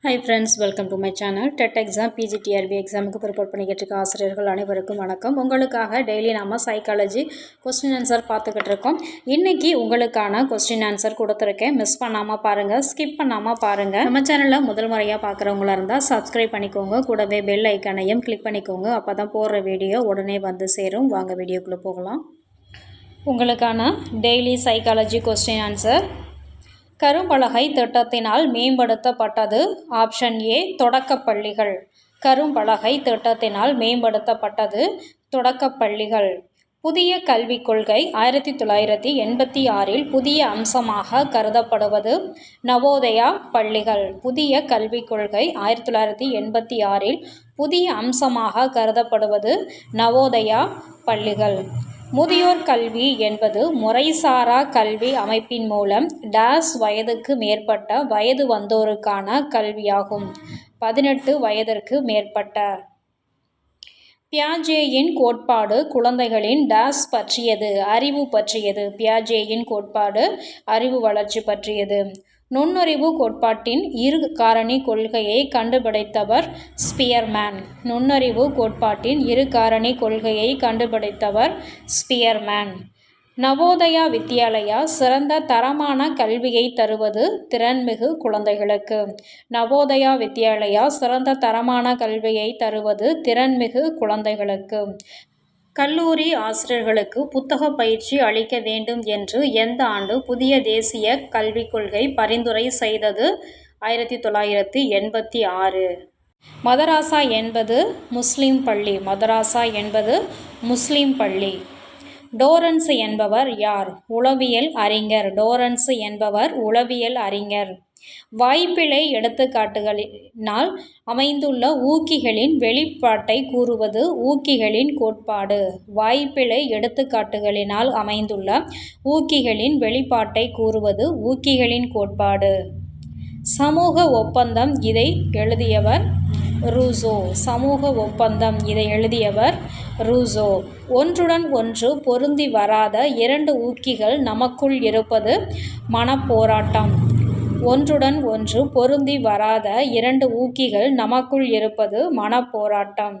Hi friends, welcome to my channel. TET exam, PGTRB examக்கு prepare பண்ணிக்கிட்டு இருக்க ஆசிரியர்கள் அனைவருக்கும் வணக்கம். உங்களுக்காக டெய்லி நாம சைக்காலஜி கொஸ்டின் ஆன்சர் பார்த்துக்கிட்டு இருக்கோம். இன்னைக்கு உங்களுக்கான கொஸ்டின் ஆன்சர் கொடுத்துருக்கேன். மிஸ் பண்ணாமல் பாருங்கள், ஸ்கிப் பண்ணாமல் பாருங்கள். நம்ம சேனலில் முதல் முறையாக பார்க்குறவங்களா இருந்தால் சப்ஸ்கிரைப் பண்ணிக்கோங்க, கூடவே பெல் ஐக்கானையும் கிளிக் பண்ணிக்கோங்க. அப்போ தான் போடுற வீடியோ உடனே வந்து சேரும். வாங்க வீடியோக்குள்ளே போகலாம். உங்களுக்கான டெய்லி சைக்காலஜி கொஸ்டின் ஆன்சர். கரும்பலகை திட்டத்தினால் மேம்படுத்தப்பட்டது. Option A தொடக்கப்பள்ளிகள். கரும்பலகை திட்டத்தினால் மேம்படுத்தப்பட்டது தொடக்கப்பள்ளிகள். புதிய கல்விக் கொள்கை 1986 புதிய அம்சமாக கருதப்படுவது நவோதயா பள்ளிகள். புதிய கல்விக் கொள்கை 1986 புதிய அம்சமாக கருதப்படுவது நவோதயா பள்ளிகள். முதியோர் கல்வி என்பது முறைசாரா கல்வி அமைப்பின் மூலம் டேஸ் வயதுக்கு மேற்பட்ட வயது வந்தோருக்கான கல்வியாகும். 18 வயதிற்கு மேற்பட்ட. பியாஜேயின் கோட்பாடு குழந்தைகளின் டேஸ் பற்றியது, அறிவு பற்றியது. பியாஜேயின் கோட்பாடு அறிவு வளர்ச்சி பற்றியது. நுண்ணறிவு கோட்பாட்டின் இரு காரணி கொள்கையை கண்டுபிடித்தவர் ஸ்பியர்மேன். நுண்ணறிவு கோட்பாட்டின் இரு காரணி கொள்கையை கண்டுபிடித்தவர் ஸ்பியர்மேன். நவோதயா வித்யாலயா சிறந்த தரமான கல்வியை தருவது திறன்மிகு குழந்தைகளுக்கு. நவோதயா வித்யாலயா சிறந்த தரமான கல்வியை தருவது திறன்மிகு குழந்தைகளுக்கு. கல்லூரி ஆசிரியர்களுக்கு புத்தக பயிற்சி அளிக்க வேண்டும் என்று எந்த ஆண்டு புதிய தேசிய கல்விக் கொள்கை பரிந்துரை செய்தது? 1986. மதராசா என்பது முஸ்லிம் பள்ளி. மதராசா என்பது முஸ்லிம் பள்ளி. டோரன்ஸ் என்பவர் யார்? உளவியல் அறிஞர். டோரன்ஸ் என்பவர் உளவியல் அறிஞர். வாய்ப்பிழை எடுத்துக்காட்டுகளினால் அமைந்துள்ள ஊக்கிகளின் வெளிப்பாட்டை கூறுவது ஊக்கிகளின் கோட்பாடு. வாய்ப்பிழை எடுத்துக்காட்டுகளினால் அமைந்துள்ள ஊக்கிகளின் வெளிப்பாட்டை கூறுவது ஊக்கிகளின் கோட்பாடு. சமூக ஒப்பந்தம் இதை எழுதியவர் ரூசோ. சமூக ஒப்பந்தம் இதை எழுதியவர் ரூசோ. ஒன்றுடன் ஒன்று பொருந்தி வராத இரண்டு ஊக்கிகள் நமக்குள் இருப்பது மனப்போராட்டம். ஒன்றுடன் ஒன்று பொருந்தி வராத இரண்டு ஊக்கிகள் நமக்குள் இருப்பது மனப்போராட்டம்.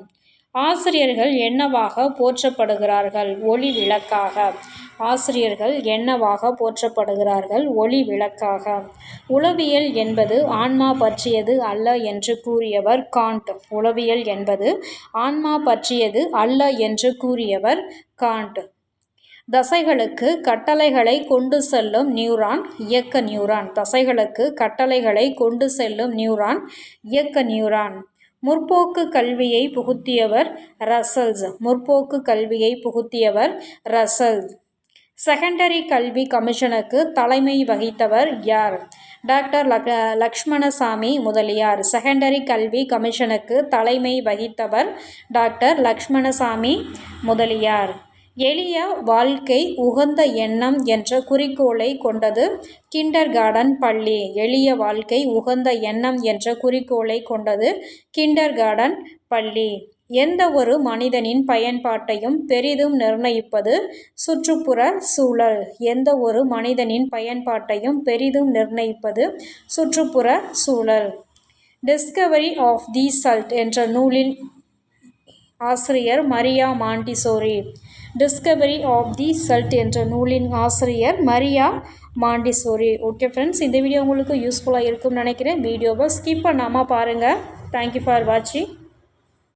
ஆசிரியர்கள் என்னவாக போற்றப்படுகிறார்கள்? ஒளி விளக்காக. ஆசிரியர்கள் என்னவாக போற்றப்படுகிறார்கள்? ஒளி விளக்காக. உளவியல் என்பது ஆன்மா பற்றியது அல்ல என்று கூறியவர் காண்ட். உளவியல் என்பது ஆன்மா பற்றியது அல்ல என்று கூறியவர் காண்ட். தசைகளுக்கு கட்டளைகளை கொண்டு செல்லும் நியூரான் இயக்க நியூரான். தசைகளுக்கு கட்டளைகளை கொண்டு செல்லும் நியூரான் இயக்க நியூரான். முற்போக்கு கல்வியை புகுத்தியவர் ரசல்ஸ். முற்போக்கு கல்வியை புகுத்தியவர் ரசல்ஸ். செகண்டரி கல்வி கமிஷனுக்கு தலைமை வகித்தவர் யார்? டாக்டர் லக்ஷ்மணசாமி முதலியார். செகண்டரி கல்வி கமிஷனுக்கு தலைமை வகித்தவர் டாக்டர் லக்ஷ்மணசாமி முதலியார். எளிய வாழ்க்கை உகந்த எண்ணம் என்ற குறிக்கோளை கொண்டது கிண்டர் கார்டன் பள்ளி. எளிய வாழ்க்கை உகந்த எண்ணம் என்ற குறிக்கோளை கொண்டது கிண்டர் கார்டன் பள்ளி. எந்த ஒரு மனிதனின் பயன்பாட்டையும் பெரிதும் நிர்ணயிப்பது சுற்றுப்புற சூழல். எந்த ஒரு மனிதனின் பயன்பாட்டையும் பெரிதும் நிர்ணயிப்பது சுற்றுப்புற சூழல். டிஸ்கவரி ஆஃப் தி சல்ட் என்ற நூலின் ஆசிரியர் Maria Montessori. Discovery of the child என்ற நூலின் ஆசிரியர் மரியா மாண்டிசோரி. ஓகே ஃப்ரெண்ட்ஸ், இந்த வீடியோ உங்களுக்கு யூஸ்ஃபுல்லாக இருக்கும்னு நினைக்கிறேன். வீடியோவை ஸ்கிப் பண்ணாமல் பாருங்கள். தேங்க்யூ ஃபார் வாட்சிங்.